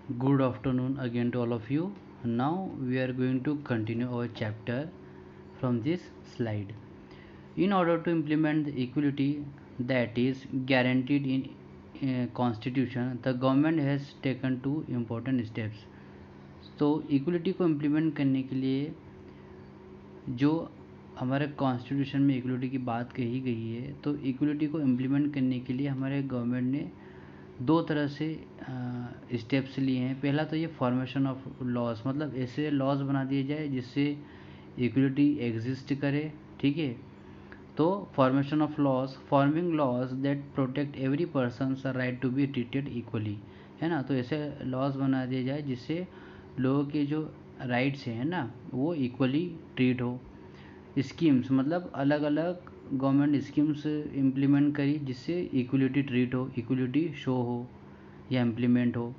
Good afternoon again to all of you. Now we are going to continue our chapter from this slide. In order to implement the equality that is guaranteed in constitution, the government has taken two important steps. तो equality को implement करने के लिए जो हमारे constitution में equality की बात कही गई है, तो इक्वलिटी को इम्प्लीमेंट करने के लिए हमारे गवर्नमेंट ने दो तरह से स्टेप्स लिए हैं। पहला तो ये फॉर्मेशन ऑफ लॉज, मतलब ऐसे लॉज बना दिए जाए जिससे इक्वलिटी एग्जिस्ट करे। ठीक है, तो formation of laws, forming laws that protect every person right to be treated equally, है ना। तो ऐसे लॉज बना दिए जाए जिससे लोगों के जो राइट्स हैं ना वो इक्वली ट्रीट हो। स्कीम्स मतलब अलग अलग गवर्नमेंट स्कीम्स इम्प्लीमेंट करी जिससे इक्वलिटी ट्रीट हो, इक्वलिटी शो हो या इम्प्लीमेंट हो।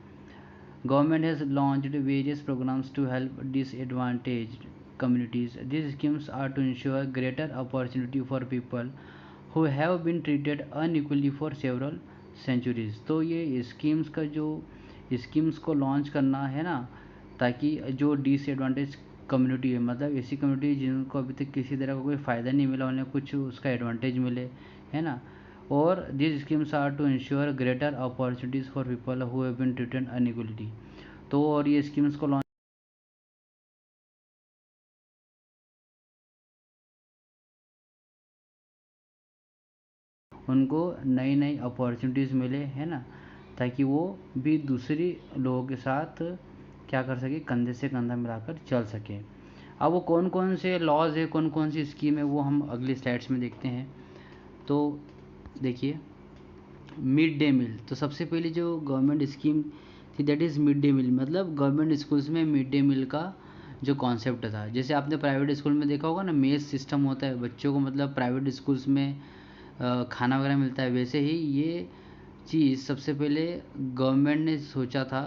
Government has launched various programs to help disadvantaged communities. These schemes are to ensure greater opportunity for people who have been treated unequally for several centuries. तो ये schemes का जो schemes को launch करना है ना, ताकि जो डिसएडवांटेज कम्युनिटी है, मतलब ऐसी कम्युनिटी जिनको अभी तक किसी तरह का कोई फ़ायदा नहीं मिला, उन्हें कुछ उसका एडवांटेज मिले, है ना। और these schemes are to ensure greater opportunities for people who have been treated unequally. तो और ये स्कीम्स को लॉन्च उनको नई नई अपॉर्चुनिटीज़ मिले, है ना, ताकि वो भी दूसरी लोगों के साथ क्या कर सके, कंधे से कंधा मिलाकर चल सके। अब वो कौन कौन से लॉज है, कौन कौन सी स्कीम है, वो हम अगली स्लाइड्स में देखते हैं। तो देखिए, मिड डे मील, तो सबसे पहले जो गवर्नमेंट स्कीम थी that is mid day meal, मतलब गवर्नमेंट स्कूल्स में मिड डे मील का जो कॉन्सेप्ट था। जैसे आपने प्राइवेट स्कूल में देखा होगा ना, मेस सिस्टम होता है बच्चों को, मतलब प्राइवेट स्कूल्स में खाना वगैरह मिलता है, वैसे ही ये चीज़ सबसे पहले गवर्नमेंट ने सोचा था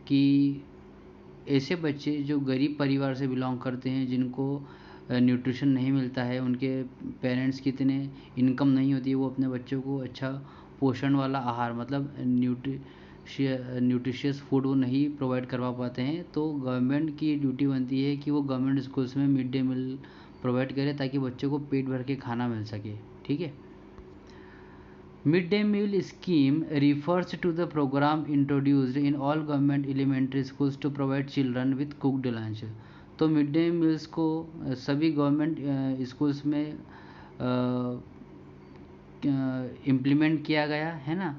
कि ऐसे बच्चे जो गरीब परिवार से बिलोंग करते हैं, जिनको न्यूट्रिशन नहीं मिलता है, उनके पेरेंट्स की इतने इनकम नहीं होती है, वो अपने बच्चों को अच्छा पोषण वाला आहार, मतलब न्यूट्रिशियस फूड वो नहीं प्रोवाइड करवा पाते हैं। तो गवर्नमेंट की ड्यूटी बनती है कि वो गवर्नमेंट स्कूल्स में मिड डे मील प्रोवाइड करे ताकि बच्चों को पेट भर के खाना मिल सके। ठीक है, Midday meal scheme refers to the program introduced in all government elementary schools to provide children with cooked lunch. तो मिड डे मील्स को सभी गवर्नमेंट स्कूल्स में इम्प्लीमेंट किया गया है ना,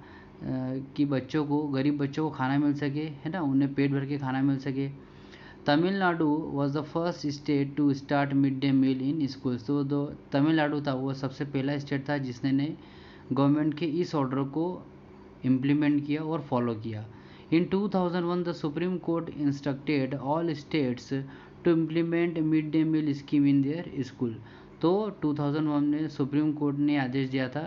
कि बच्चों को, गरीब बच्चों को खाना मिल सके, है ना, उन्हें पेट भर के खाना मिल सके। Tamil Nadu was the first state to start mid day meal in schools. तो दो तमिलनाडु था, वो सबसे पहला स्टेट था जिसने ने गवर्नमेंट के इस ऑर्डर को इम्प्लीमेंट किया और फॉलो किया। In 2001 the supreme court instructed all states to implement mid day meal scheme in their school. तो 2001 में सुप्रीम कोर्ट ने आदेश दिया था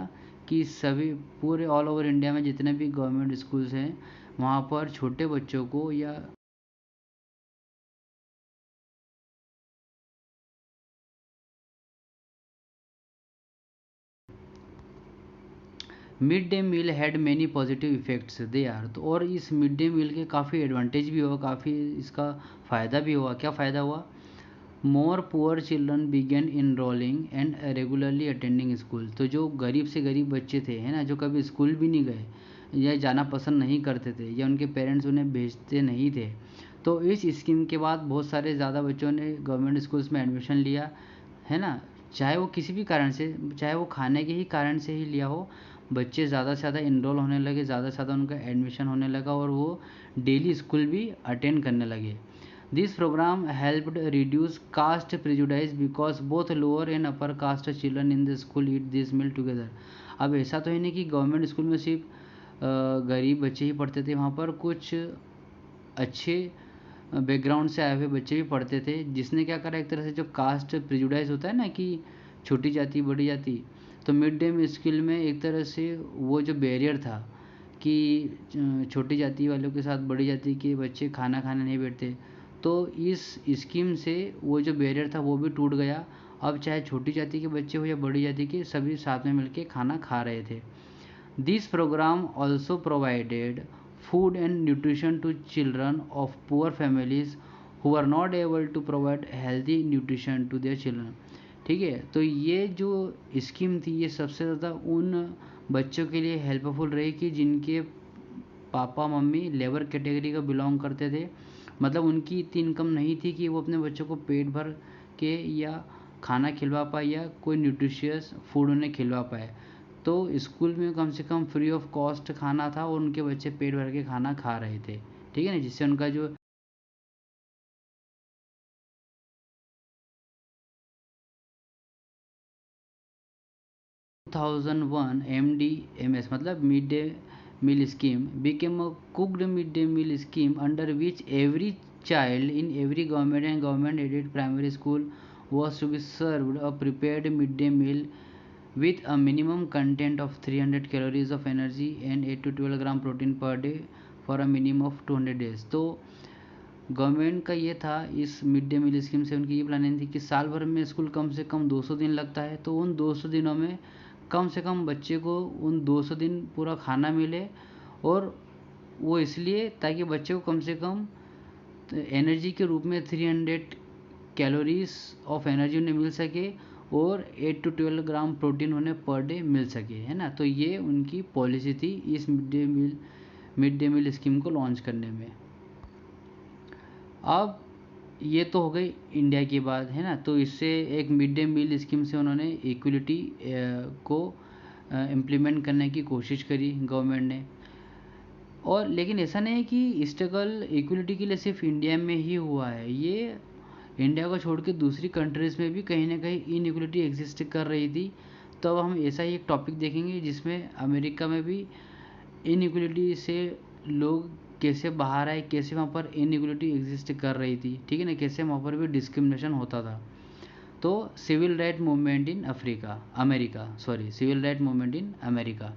कि सभी पूरे ऑल ओवर इंडिया में जितने भी गवर्नमेंट स्कूल्स हैं वहाँ पर छोटे बच्चों को या mid day meal had many positive effects they are. तो और इस मिड डे मील के काफ़ी एडवांटेज भी हुआ, काफ़ी इसका फ़ायदा भी हुआ। क्या फ़ायदा हुआ? More poor children begin enrolling and regularly attending school. तो जो गरीब से गरीब बच्चे थे, है ना, जो कभी स्कूल भी नहीं गए या जाना पसंद नहीं करते थे या उनके पेरेंट्स उन्हें भेजते नहीं थे, तो इस स्कीम के बाद बहुत सारे ज़्यादा बच्चों ने गवर्नमेंट स्कूल्स में एडमिशन लिया, है ना। चाहे वो किसी भी कारण से, चाहे वो खाने के ही कारण से ही लिया हो, बच्चे ज़्यादा से ज़्यादा इनरोल होने लगे, ज़्यादा से ज़्यादा उनका एडमिशन होने लगा और वो डेली स्कूल भी अटेंड करने लगे। This program helped reduce caste prejudice because both lower and upper caste children in the school eat this meal together. अब ऐसा तो है नहीं कि गवर्नमेंट स्कूल में सिर्फ गरीब बच्चे ही पढ़ते थे, वहाँ पर कुछ अच्छे बैकग्राउंड से आए हुए बच्चे भी पढ़ते थे, जिसने क्या करा, एक तरह से जो कास्ट प्रिजुडाइज होता है ना कि छोटी जाति बड़ी जाति, तो मिड डे मील स्कूल में एक तरह से वो जो बैरियर था कि छोटी जाति वालों के साथ बड़ी जाति के बच्चे खाना खाने नहीं बैठते, तो इस स्कीम से वो जो बैरियर था वो भी टूट गया। अब चाहे छोटी जाति के बच्चे हो या बड़ी जाति के, सभी साथ में मिलके खाना खा रहे थे। This program also provided food and nutrition to children of poor families who are not able to provide healthy nutrition to their children। ठीक है, तो ये जो स्कीम थी ये सबसे ज़्यादा उन बच्चों के लिए हेल्पफुल रही कि जिनके पापा मम्मी लेबर कैटेगरी का बिलोंग करते थे, मतलब उनकी इतनी इनकम नहीं थी कि वो अपने बच्चों को पेट भर के या खाना खिलवा पाए या कोई न्यूट्रिशियस फूड उन्हें खिलवा पाए। तो स्कूल में कम से कम फ्री ऑफ कॉस्ट खाना था और उनके बच्चे पेट भर के खाना खा रहे थे। ठीक है ना, जिससे उनका जो 2001 MDMS मतलब mid day meal scheme became a cooked midday meal scheme under which every child in every government and government aided primary school was to be served a prepared midday meal with a minimum content of 300 calories of energy and 8 to 12 gram protein per day for a minimum of 200 days। तो government का ये था, इस mid day meal scheme से उनकी ये planning थी कि साल भर में स्कूल कम से कम 200 दिन लगता है, तो उन 200 दिनों में कम से कम बच्चे को उन 200 दिन पूरा खाना मिले। और वो इसलिए ताकि बच्चे को कम से कम एनर्जी के रूप में 300 कैलोरीज ऑफ एनर्जी उन्हें मिल सके और 8 टू 12 ग्राम प्रोटीन उन्हें पर डे मिल सके, है ना। तो ये उनकी पॉलिसी थी इस मिड डे मील स्कीम को लॉन्च करने में। अब ये तो हो गई इंडिया की बात, है ना। तो इससे एक मिड डे मील स्कीम से उन्होंने इक्वलिटी को इम्प्लीमेंट करने की कोशिश करी गवर्नमेंट ने। और लेकिन ऐसा नहीं है कि स्ट्रगल इक्वलिटी के लिए सिर्फ इंडिया में ही हुआ है, ये इंडिया को छोड़ के दूसरी कंट्रीज़ में भी कहीं ना कहीं इनइक्वलिटी एग्जिस्ट कर रही थी। तो अब हम ऐसा ही एक टॉपिक देखेंगे जिसमें अमेरिका में भी इनइक्वलिटी से लोग कैसे बाहर आए, कैसे वहाँ पर इनइक्वलिटी एग्जिस्ट कर रही थी, ठीक है ना, कैसे वहाँ पर भी डिस्क्रिमिनेशन होता था। तो civil right movement in civil right movement in America.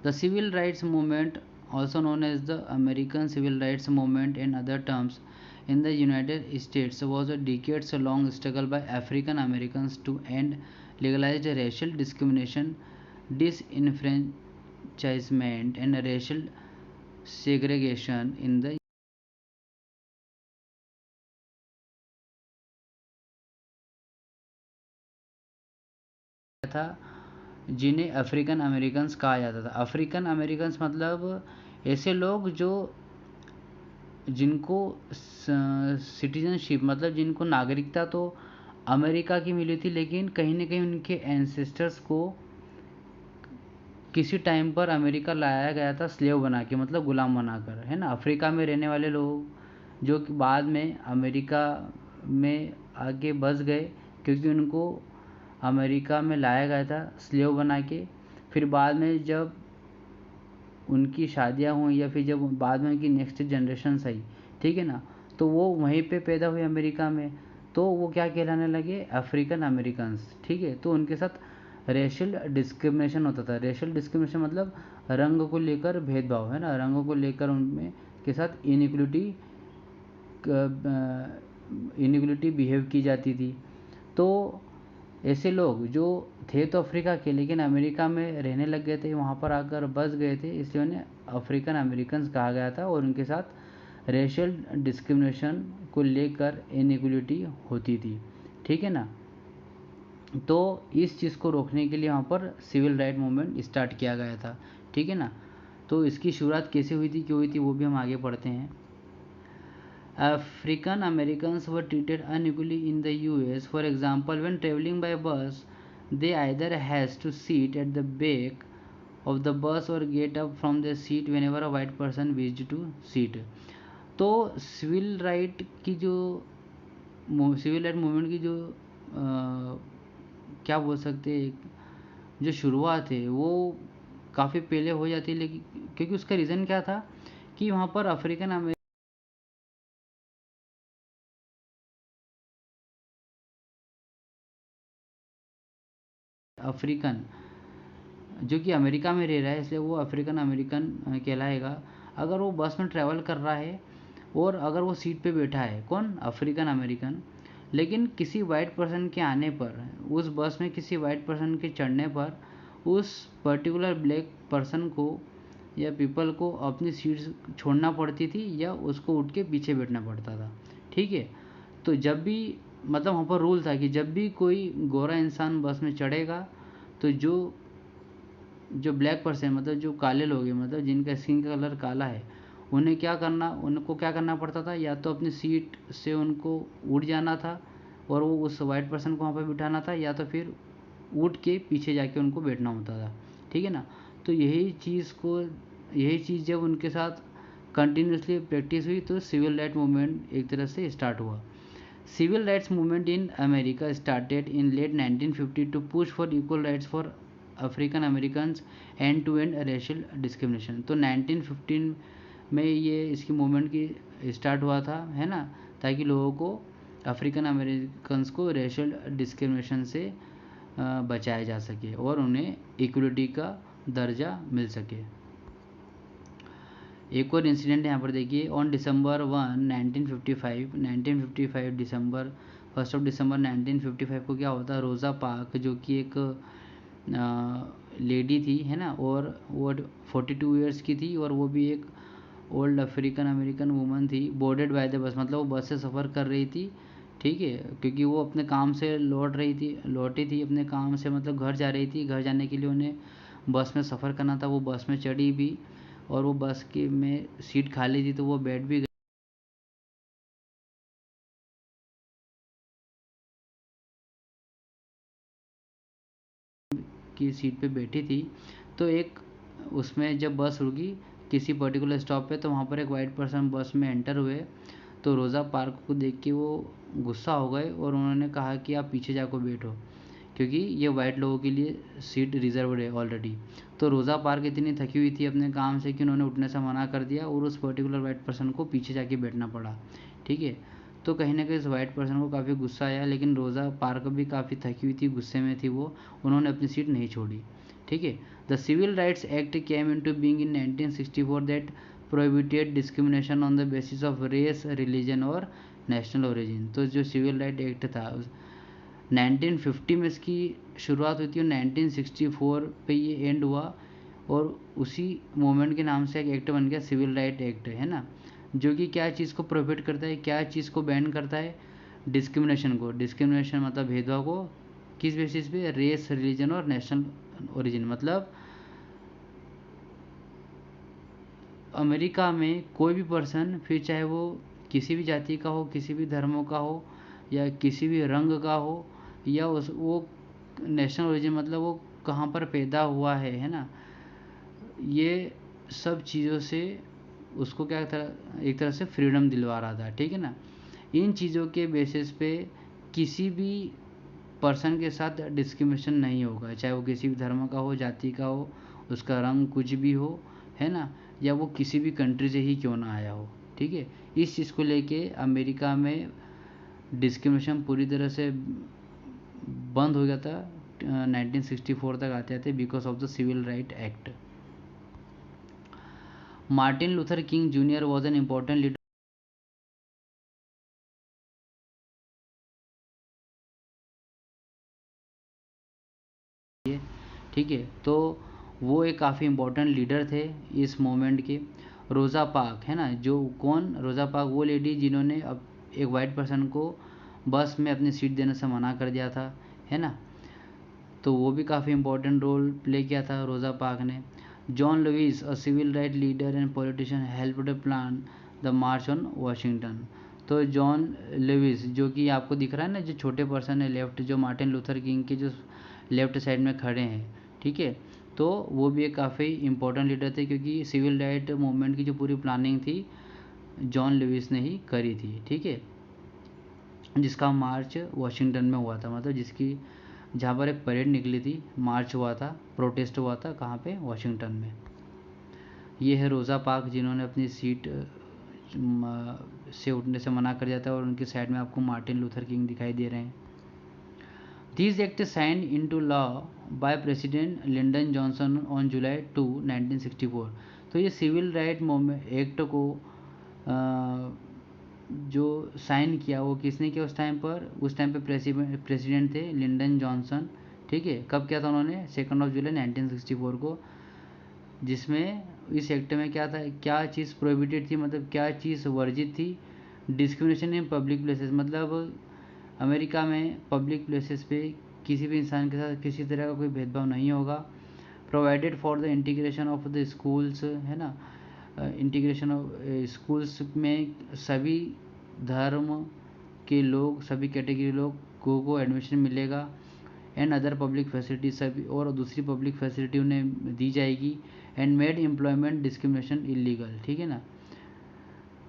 The civil rights movement also known as the American Civil Rights Movement in other terms in the United States was a decades-long struggle by African Americans to end legalized racial discrimination, disenfranchisement and racial segregation in the था, जिन्हें African Americans कहा जाता था। African Americans मतलब ऐसे लोग जो जिनको सिटीजनशिप मतलब जिनको नागरिकता तो अमेरिका की मिली थी, लेकिन कहीं ना कहीं उनके एंसेस्टर्स को किसी टाइम पर अमेरिका लाया गया था स्लेव बना के, मतलब गुलाम बनाकर, है ना। अफ्रीका में रहने वाले लोग जो कि बाद में अमेरिका में आगे बस गए क्योंकि उनको अमेरिका में लाया गया था स्लेव बना के। फिर बाद में जब उनकी शादियां हुई या फिर जब बाद में उनकी नेक्स्ट जनरेशन आई, ठीक है ना, तो वो वहीं पे पैदा हुए अमेरिका में, तो वो क्या कहलाने लगे, अफ्रीकन अमेरिकन्स। ठीक है, तो उनके साथ रेशियल डिस्क्रिमिनेशन होता था। रेशियल डिस्क्रिमिनेशन मतलब रंग को लेकर भेदभाव, है ना, रंगों को लेकर उनमें के साथ इनइक्वलिटी बिहेव की जाती थी। तो ऐसे लोग जो थे तो अफ्रीका के, लेकिन अमेरिका में रहने लग गए थे, वहाँ पर आकर बस गए थे, इसलिए उन्हें अफ्रीकन अमेरिकन्स कहा गया था। और उनके साथ रेशियल डिस्क्रिमिनेशन को लेकर इनइक्वलिटी होती थी, ठीक है ना। तो इस चीज़ को रोकने के लिए वहाँ पर सिविल राइट मूवमेंट स्टार्ट किया गया था, ठीक है ना। तो इसकी शुरुआत कैसे हुई थी, क्यों हुई थी, वो भी हम आगे पढ़ते हैं। African Americans were treated unequally in the US. For example, when traveling by bus, they either has to sit at the back of the bus or get up from their seat whenever a white person wished to sit। तो civil right की जो civil right movement की जो क्या बोल सकते हैं, जो शुरुआत है वो काफ़ी पहले हो जाती है, लेकिन क्योंकि उसका रीज़न क्या था कि वहाँ पर अफ्रीकन जो कि अमेरिका में रह रहा है, इसलिए वो अफ्रीकन अमेरिकन कहलाएगा। अगर वो बस में ट्रैवल कर रहा है और अगर वो सीट पे बैठा है, कौन, अफ्रीकन अमेरिकन, लेकिन किसी वाइट पर्सन के आने पर, उस बस में किसी वाइट पर्सन के चढ़ने पर उस पर्टिकुलर ब्लैक पर्सन को या पीपल को अपनी सीट्स छोड़ना पड़ती थी या उसको उठ के पीछे बैठना पड़ता था। ठीक है, तो जब भी मतलब वहाँ पर रूल था कि जब भी कोई गोरा इंसान बस में चढ़ेगा तो जो ब्लैक पर्सन मतलब जो काले लोग हैं, मतलब जिनका स्किन का कलर काला है, उनको क्या करना पड़ता था, या तो अपनी सीट से उनको उठ जाना था और वो उस वाइट पर्सन को वहाँ पर बिठाना था, या तो फिर उठ के पीछे जाके उनको बैठना होता था। ठीक है ना। तो यही चीज़ जब उनके साथ कंटिन्यूसली प्रैक्टिस हुई तो सिविल राइट मूवमेंट एक तरह से स्टार्ट हुआ। Civil rights movement in America started in late 1950 to push for equal rights for African Americans and to end racial discrimination। तो 1915 में ये इसकी मूवमेंट की स्टार्ट हुआ था, है ना, ताकि लोगों को अफ्रीकन अमेरिकन्स को रेशियल डिस्क्रिमिनेशन से बचाया जा सके और उन्हें इक्वलिटी का दर्जा मिल सके। एक और इंसिडेंट यहाँ पर देखिए, ऑन December 1, 1955 दिसंबर 1955 को क्या होता है, रोज़ा पार्क जो कि एक लेडी थी, है ना, और वो 42 ईयर्स की थी और वो भी एक ओल्ड अफ्रीकन अमेरिकन वुमन थी, बोर्डेड बाय द बस, मतलब वो बस से सफ़र कर रही थी। ठीक है, क्योंकि वो अपने काम से लौटी थी अपने काम से, मतलब घर जा रही थी। घर जाने के लिए उन्हें बस में सफ़र करना था, वो बस में चढ़ी भी और वो बस की में सीट खाली थी तो वो बैठ भी गई की सीट पे बैठी थी। तो एक उसमें जब बस रुकी किसी पर्टिकुलर स्टॉप पे, तो वहाँ पर एक वाइट पर्सन बस में एंटर हुए। तो रोज़ा पार्क को देख के वो गुस्सा हो गए और उन्होंने कहा कि आप पीछे जाकर बैठो, क्योंकि ये वाइट लोगों के लिए सीट रिजर्वड है ऑलरेडी। तो रोज़ा पार्क इतनी थकी हुई थी अपने काम से कि उन्होंने उठने से मना कर दिया और उस पर्टिकुलर वाइट पर्सन को पीछे जाके बैठना पड़ा। ठीक है, तो कहीं ना कहीं इस वाइट पर्सन को काफ़ी गुस्सा आया, लेकिन रोज़ा पार्क भी काफ़ी थकी हुई थी, गुस्से में थी वो, उन्होंने अपनी सीट नहीं छोड़ी। ठीक है, the civil rights act came into being in 1964 that prohibited discrimination on the basis of race, religion और नेशनल ओरिजिन। तो जो सिविल राइट एक्ट था 1950 में इसकी शुरुआत हुई थी और 1964 पे ये एंड हुआ और उसी मोमेंट के नाम से एक एक्ट बन गया सिविल राइट एक्ट, है ना, जो कि क्या चीज़ को प्रोहिबिट करता है, क्या चीज़ को बैन करता है, डिस्क्रिमिनेशन मतलब भेदभाव को किस बेसिस पे, रेस, रिलीजन और नेशनल ओरिजिन। मतलब अमेरिका में कोई भी पर्सन, फिर चाहे वो किसी भी जाति का हो, किसी भी धर्मों का हो या किसी भी रंग का हो, या वो नेशनल ओरिजिन मतलब वो कहाँ पर पैदा हुआ है ना, ये सब चीज़ों से उसको एक तरह से फ्रीडम दिलवा रहा था। ठीक है ना। इन चीज़ों के बेसिस पे किसी भी पर्सन के साथ डिस्क्रिमिनेशन नहीं होगा, चाहे वो किसी भी धर्म का हो, जाति का हो, उसका रंग कुछ भी हो, है ना, या वो किसी भी कंट्री से ही क्यों ना आया हो। ठीक है, इस चीज़ को लेके अमेरिका में डिस्क्रिमिनेशन पूरी तरह से बंद हो गया था 1964 तक आते आते, because of the civil right act. Martin Luther King junior was an important leader. ठीक है, तो वो एक काफ़ी इम्पोर्टेंट लीडर थे इस मोमेंट के। रोज़ा पार्क, है ना, जो कौन, रोज़ा पार्क वो लेडी जिन्होंने अब एक वाइट पर्सन को बस में अपनी सीट देने से मना कर दिया था, है ना, तो वो भी काफ़ी इम्पोर्टेंट रोल प्ले किया था रोज़ा पार्क ने। John Lewis, a civil right leader and politician, helped plan the march on Washington. तो जॉन लुइस जो कि आपको दिख रहा है ना, जो छोटे पर्सन है लेफ्ट, जो मार्टिन लूथर किंग के जो लेफ्ट साइड में खड़े हैं, ठीक है, तो वो भी एक काफ़ी इम्पोर्टेंट लीडर थे, क्योंकि सिविल राइट मूवमेंट की जो पूरी प्लानिंग थी जॉन लुइस ने ही करी थी। ठीक है, जिसका मार्च वाशिंगटन में हुआ था, मतलब जिसकी जहाँ पर एक परेड निकली थी, मार्च हुआ था, प्रोटेस्ट हुआ था, कहाँ पे, वाशिंगटन में। ये है रोज़ा पार्क जिन्होंने अपनी सीट से उठने से मना कर दिया था और उनकी साइड में आपको मार्टिन लूथर किंग दिखाई दे रहे हैं। These acts signed into law by President Lyndon Johnson on July 2, 1964। तो ये सिविल राइट एक्ट को जो साइन किया वो किसने किया उस टाइम पे प्रेसिडेंट थे लिंडन जॉनसन। ठीक है, कब किया था उन्होंने, 2 जुलाई 1964 को, जिसमें इस एक्ट में क्या था, क्या चीज़ प्रोहिबिटेड थी, मतलब क्या चीज़ वर्जित थी। डिस्क्रिमिनेशन इन पब्लिक प्लेसेस, मतलब अमेरिका में पब्लिक प्लेसेस पे किसी भी इंसान के साथ किसी तरह का कोई भेदभाव नहीं होगा। Provided for the integration of the schools, है ना, इंटीग्रेशन ऑफ स्कूल्स में सभी धर्म के लोग, सभी कैटेगरी लोग को एडमिशन मिलेगा। एंड अदर पब्लिक फैसिलिटी, सभी और दूसरी पब्लिक फैसिलिटी उन्हें दी जाएगी। And made employment discrimination illegal, ठीक है ना।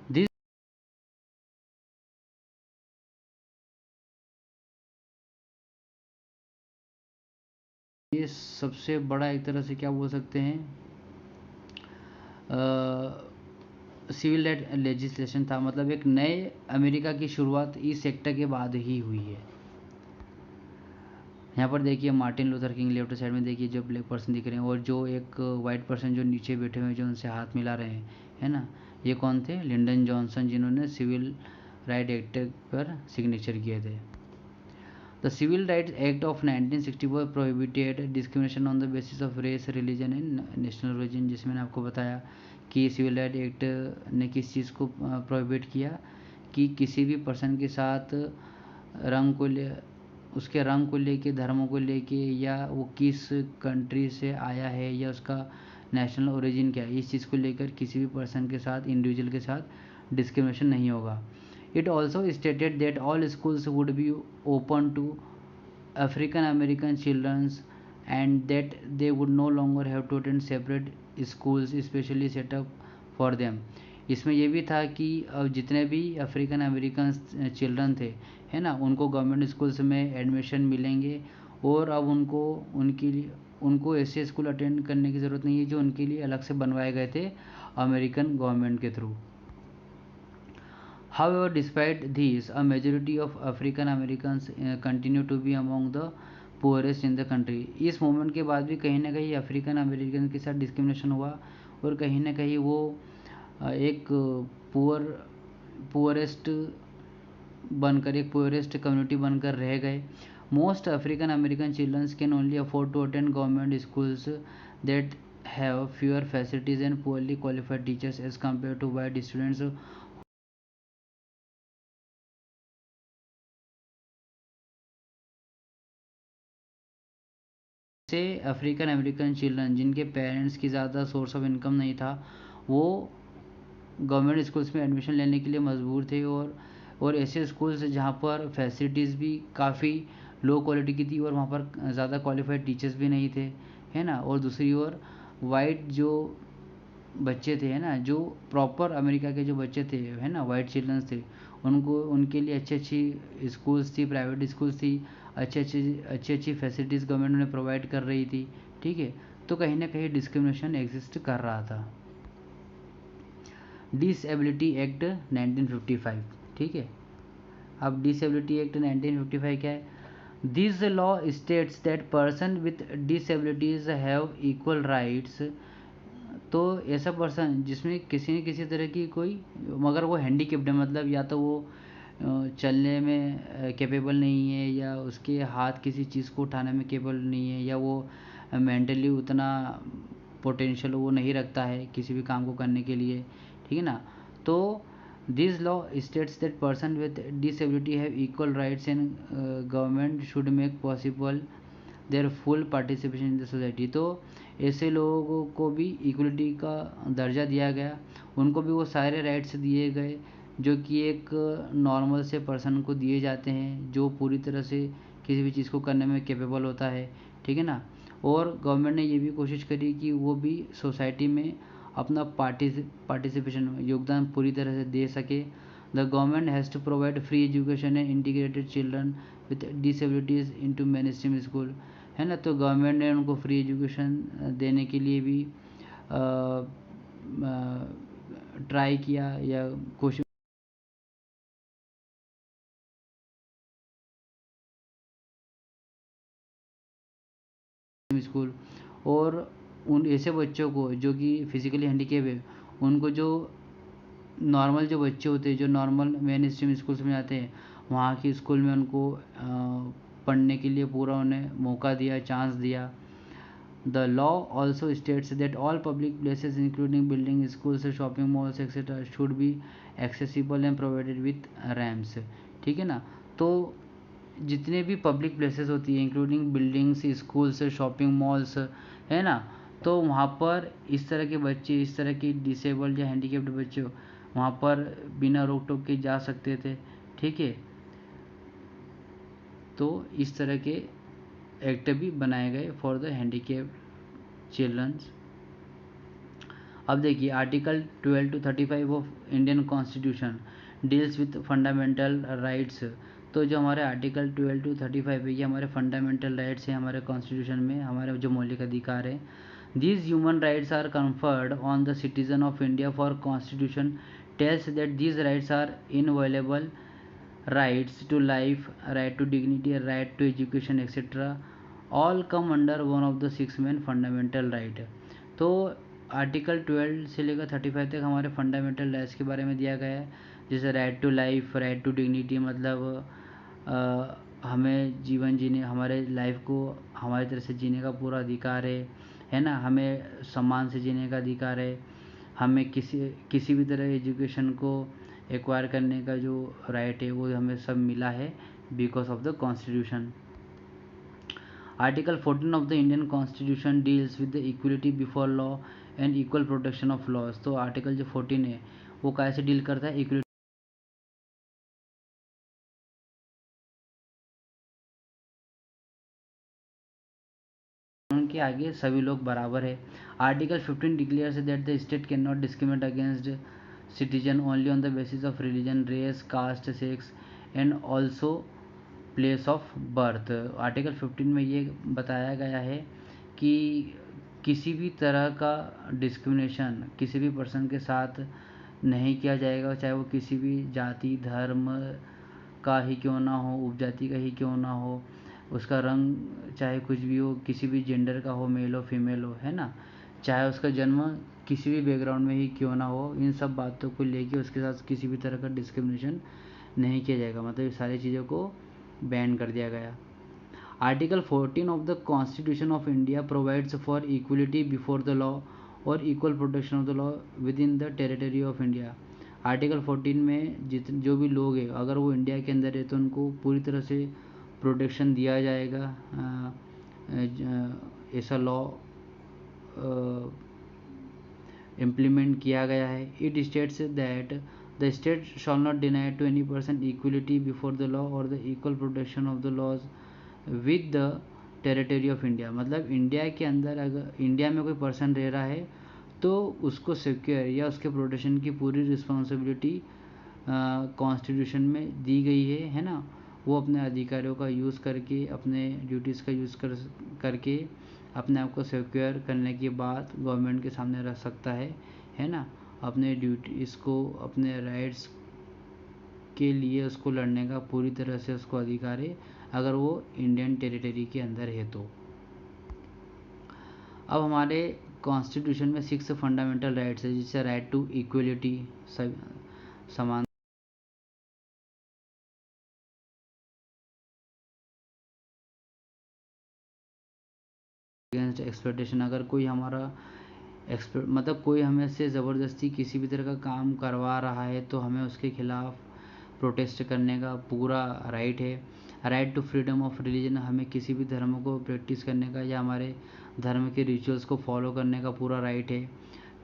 दिस ये सबसे बड़ा एक तरह से क्या बोल सकते हैं सिविल राइट लेजिस्लेशन था, मतलब एक नए अमेरिका की शुरुआत इस सेक्टर के बाद ही हुई है। यहाँ पर देखिए Martin Luther king left side में देखिए जो ब्लैक पर्सन दिख रहे हैं, और जो एक वाइट पर्सन जो नीचे बैठे हुए हैं जो उनसे हाथ मिला रहे हैं, है ना, ये कौन थे, लिंडन जॉनसन, जिन्होंने सिविल राइट एक्ट पर सिग्नेचर किए थे। The civil rights act of 1964 prohibited discrimination on the basis of race, religion and national origin, जिसमें मैंने आपको बताया कि सिविल राइट एक्ट ने किस चीज़ को प्रोहिबिट किया, कि किसी भी पर्सन के साथ रंग को ले, उसके रंग को लेके, धर्मों को लेके, या वो किस कंट्री से आया है, या उसका नेशनल ओरिजिन क्या है, इस चीज़ को लेकर किसी भी पर्सन के साथ, इंडिविजुअल के साथ डिस्क्रिमिनेशन नहीं होगा। It also stated that all schools would be open to African American children and that they would no longer have to attend separate schools specially set up for them. इसमें यह भी था कि अब जितने भी अफ्रीकन अमेरिकन चिल्ड्रन थे, है ना, उनको गवर्नमेंट स्कूल्स में एडमिशन मिलेंगे, और अब उनको ऐसे स्कूल अटेंड करने की ज़रूरत नहीं है जो उनके लिए अलग से बनवाए गए थे अमेरिकन गवर्नमेंट के through. However, despite this, a majority of African Americans continue to be among the poorest in the country. इस मूवमेंट के बाद भी कहीं ना कहीं अफ्रीकन अमेरिकन के साथ डिस्क्रिमिनेशन हुआ, और कहीं ना कहीं वो एक पुअरेस्ट बनकर, एक पुअरेस्ट कम्युनिटी बनकर रह गए। Most African American childrens can only afford to attend government schools that have fewer facilities and poorly qualified teachers as compare to white students से। अफ्रीकन अमेरिकन चिल्ड्रन जिनके पेरेंट्स की ज़्यादा source of income नहीं था, वो government schools में admission लेने के लिए मजबूर थे, और ऐसे स्कूल्स जहाँ पर फैसिलिटीज़ भी काफ़ी लो क्वालिटी की थी, और वहाँ पर ज़्यादा क्वालिफाइड टीचर्स भी नहीं थे, है ना। और दूसरी ओर वाइट जो बच्चे थे, है ना, जो प्रॉपर अमेरिका के जो बच्चे थे, है ना, वाइट चिल्ड्रंस थे, उनको उनके लिए अच्छी अच्छी स्कूल्स थी, प्राइवेट स्कूल्स थी, अच्छी फैसिलिटीज़ गवर्नमेंट उन्हें प्रोवाइड कर रही थी, ठीक है। तो कहीं ना कहीं डिस्क्रिमिनेशन एग्जिस्ट कर रहा था। डिसेबिलिटी एक्ट 1955, ठीक है। अब डिसेबिलिटी एक्ट 1955 क्या है? This law states that person with disabilities have equal rights. तो ऐसा पर्सन जिसमें किसी न किसी तरह की कोई, मगर वो हैंडीकेप्ड है, मतलब या तो वो चलने में कैपेबल नहीं है, या उसके हाथ किसी चीज़ को उठाने में कैपेबल नहीं है, या वो मेंटली उतना पोटेंशियल वो नहीं रखता है किसी भी काम को करने के लिए, ठीक है ना। तो this law states that person with disability have equal rights and government should make possible there full participation in the society. तो ऐसे लोगों को भी इक्वलिटी का दर्जा दिया गया, उनको भी वो सारे राइट्स दिए गए जो कि एक नॉर्मल से पर्सन को दिए जाते हैं, जो पूरी तरह से किसी भी चीज़ को करने में कैपेबल होता है, ठीक है ना। और गवर्नमेंट ने ये भी कोशिश करी कि वो भी सोसाइटी में अपना पार्टिसिपेशन, योगदान पूरी तरह से दे सके। The government has to provide free education and integrated children with disabilities into main stream school, है ना। तो गवर्नमेंट ने उनको फ्री एजुकेशन देने के लिए भी ट्राई किया या कोशिश स्कूल। और उन ऐसे बच्चों को जो कि फिजिकली हैंडीकेप है, उनको जो नॉर्मल जो बच्चे होते हैं, जो नॉर्मल मेन स्ट्रीम स्कूल्स में जाते हैं, वहाँ की स्कूल में उनको पढ़ने के लिए पूरा उन्हें मौका दिया, चांस दिया। The law also states that all public places including buildings, schools, shopping malls etc. should be accessible and provided with ramps. ठीक है ना। तो जितने भी पब्लिक प्लेसेस होती है including buildings, schools, shopping malls, है ना, तो वहाँ पर इस तरह के बच्चे, इस तरह के डिसेबल्ड या हैंडीकेप्ड बच्चे वहाँ पर बिना रोक टोक के जा सकते थे। ठीक है, तो इस तरह के एक्ट भी बनाए गए फॉर द हैंडीकेप्ड चिल्ड्रंस। अब देखिए article 12 to 35 of Indian constitution deals with fundamental rights. तो जो हमारे आर्टिकल 12 to 35 है ये हमारे फंडामेंटल राइट्स हैं हमारे कॉन्स्टिट्यूशन में, हमारे जो मौलिक अधिकार है। These human rights are conferred on the citizen of India for constitution tells that these rights are inviolable rights to life, right to dignity, right to education etc. all come under one of the six main fundamental right। तो article 12 से लेकर 35 तक हमारे fundamental rights के बारे में दिया गया है, जैसे right to life, right to dignity, मतलब हमें जीवन जीने, हमारे लाइफ को हमारी तरह से जीने का पूरा अधिकार है ना। हमें सम्मान से जीने का अधिकार है। हमें किसी भी तरह एजुकेशन को एक्वायर करने का जो राइट है वो हमें सब मिला है because of the constitution. Article 14 of the Indian constitution deals with the equality before law and equal protection of laws. तो आर्टिकल जो 14 है वो कैसे डील करता है, इक्वलिटी के आगे सभी लोग बराबर है। Article 15 declares that the state can not discriminate against citizen only on the basis of religion, race, caste, sex and also place of birth. Article 15 में ये बताया गया है कि किसी भी तरह का डिस्क्रिमिनेशन किसी भी पर्सन के साथ नहीं किया जाएगा, चाहे वो किसी भी जाति धर्म का ही क्यों ना हो, उपजाति का ही क्यों ना हो, उसका रंग चाहे कुछ भी हो, किसी भी जेंडर का हो, मेल हो फीमेल हो, है ना, चाहे उसका जन्म किसी भी बैकग्राउंड में ही क्यों ना हो, इन सब बातों को लेके उसके साथ किसी भी तरह का डिस्क्रिमिनेशन नहीं किया जाएगा। मतलब ये सारी चीज़ों को बैन कर दिया गया। Article 14 of the constitution of India provides for equality before the law और equal protection of the law within the territory of India. Article 14 में जो भी लोग हैं अगर वो इंडिया के अंदर है तो उनको पूरी तरह से प्रोटेक्शन दिया जाएगा। ऐसा लॉ इम्प्लीमेंट किया गया है। It states that the state shall not deny to any person equality before the law और the equal protection of the laws with the territory of India. मतलब इंडिया के अंदर अगर इंडिया में कोई पर्सन रह रहा है तो उसको सिक्योर या उसके प्रोटेक्शन की पूरी रिस्पॉन्सिबिलिटी कॉन्स्टिट्यूशन में दी गई है ना। वो अपने अधिकारों का यूज़ करके अपने ड्यूटीज़ का यूज़ करके अपने आप को सिक्योर करने की बात गवर्नमेंट के सामने रख सकता है ना। अपने ड्यूटीज़ को अपने राइट्स के लिए उसको लड़ने का पूरी तरह से उसको अधिकार है अगर वो इंडियन टेरिटरी के अंदर है तो। अब हमारे कॉन्स्टिट्यूशन में 6 फंडामेंटल राइट्स है, जिससे राइट टू इक्वलिटी समान अगेंस्ट एक्सप्लॉयटेशन। अगर कोई हमारा मतलब कोई हमें से ज़बरदस्ती किसी भी तरह का काम करवा रहा है तो हमें उसके खिलाफ प्रोटेस्ट करने का पूरा राइट है। Right to freedom of religion, हमें किसी भी धर्म को प्रैक्टिस करने का या हमारे धर्म के रिचुअल्स को फॉलो करने का पूरा राइट है।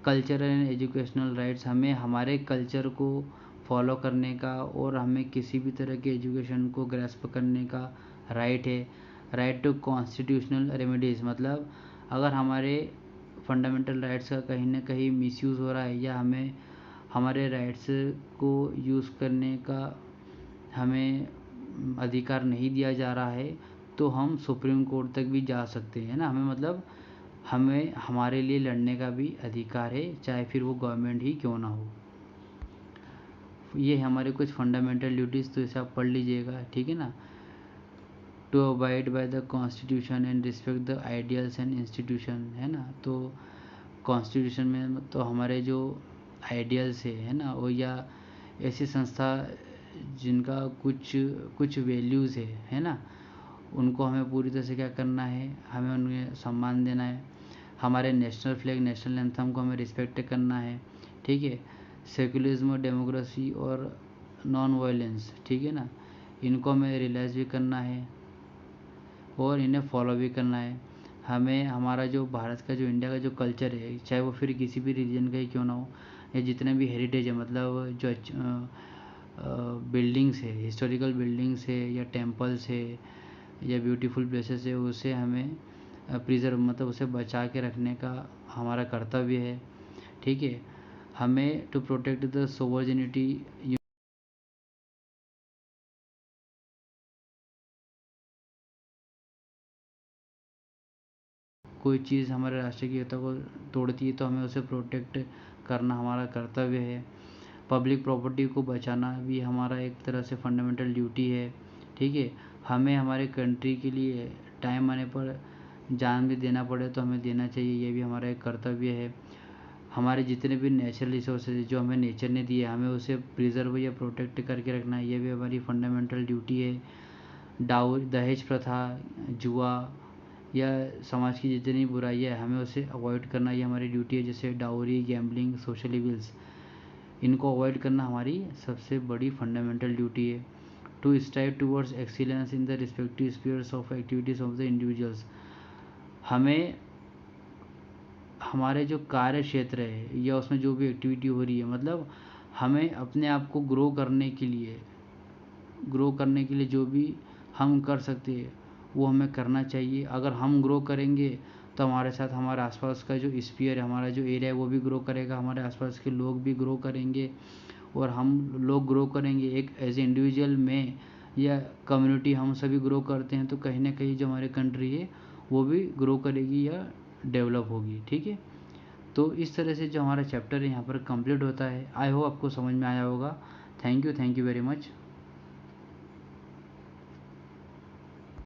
कल्चरल एंड एजुकेशनल राइट्स, हमें हमारे कल्चर को फॉलो करने का और हमें किसी भी तरह के एजुकेशन को ग्रैस्प करने का राइट है। राइट टू कॉन्स्टिट्यूशनल रेमेडीज़, मतलब अगर हमारे फंडामेंटल राइट्स का कहीं ना कहीं मिसयूज़ हो रहा है या हमें हमारे राइट्स को यूज़ करने का हमें अधिकार नहीं दिया जा रहा है तो हम सुप्रीम कोर्ट तक भी जा सकते हैं ना। हमें मतलब हमें हमारे लिए लड़ने का भी अधिकार है, चाहे फिर वो गवर्नमेंट ही क्यों ना हो। ये हमारे कुछ फंडामेंटल ड्यूटीज़, तो इसे आप पढ़ लीजिएगा, ठीक है ना। To abide by the constitution and respect the ideals and institution, है ना। तो कॉन्स्टिट्यूशन में तो हमारे जो आइडियल्स है ना, वो या ऐसी संस्था जिनका कुछ वैल्यूज़ है ना, उनको हमें पूरी तरह से क्या करना है, हमें उन्हें सम्मान देना है। हमारे नेशनल फ्लैग, नेशनल एंथम को हमें रिस्पेक्ट करना है, ठीक है। सेक्युलरिज्म, डेमोक्रेसी और नॉन वायलेंस, ठीक है ना, इनको हमें रियलाइज़ भी करना है और इन्हें फॉलो भी करना है। हमें हमारा जो भारत का, जो इंडिया का जो कल्चर है, चाहे वो फिर किसी भी रीजन का ही क्यों ना हो, या जितने भी हेरिटेज है, मतलब जो बिल्डिंग्स है, हिस्टोरिकल बिल्डिंग्स है या टेम्पल्स है या ब्यूटीफुल प्लेसेस है, उसे हमें प्रिजर्व, मतलब उसे बचा के रखने का हमारा कर्तव्य है, ठीक है। हमें टू प्रोटेक्ट द सोवर्जिनिटी, कोई चीज़ हमारे राष्ट्र की एकता को तोड़ती है तो हमें उसे प्रोटेक्ट करना हमारा कर्तव्य है। पब्लिक प्रॉपर्टी को बचाना भी हमारा एक तरह से फंडामेंटल ड्यूटी है, ठीक है। हमें हमारे कंट्री के लिए टाइम आने पर जान भी देना पड़े तो हमें देना चाहिए, ये भी हमारा एक कर्तव्य है। हमारे जितने भी नेचुरल रिसोर्सेज जो हमें नेचर ने दिए, हमें उसे प्रिजर्व या प्रोटेक्ट करके रखना, ये भी हमारी फंडामेंटल ड्यूटी है। दहेज प्रथा, जुआ या समाज की जितनी बुराइयाँ है, हमें उसे अवॉइड करना, ये हमारी ड्यूटी है। जैसे डाउरी, गैम्बलिंग, सोशल इविल्स, इनको अवॉइड करना हमारी सबसे बड़ी फंडामेंटल ड्यूटी है। To strive towards excellence in the respective spheres of activities of the individuals, हमें हमारे जो कार्य क्षेत्र है या उसमें जो भी एक्टिविटी हो रही है, मतलब हमें अपने आप को ग्रो करने के लिए जो भी हम कर सकते हैं वो हमें करना चाहिए। अगर हम ग्रो करेंगे तो हमारे साथ हमारे आसपास का जो स्फीयर है, हमारा जो एरिया है, वो भी ग्रो करेगा, हमारे आसपास के लोग भी ग्रो करेंगे और हम लोग ग्रो करेंगे। एक एज ए इंडिविजुअल में या कम्युनिटी हम सभी ग्रो करते हैं तो कहीं ना कहीं जो हमारी कंट्री है वो भी ग्रो करेगी या डेवलप होगी, ठीक है। तो इस तरह से जो हमारा चैप्टर है यहाँ पर कंप्लीट होता है। आई होप आपको समझ में आया होगा। Thank you very much.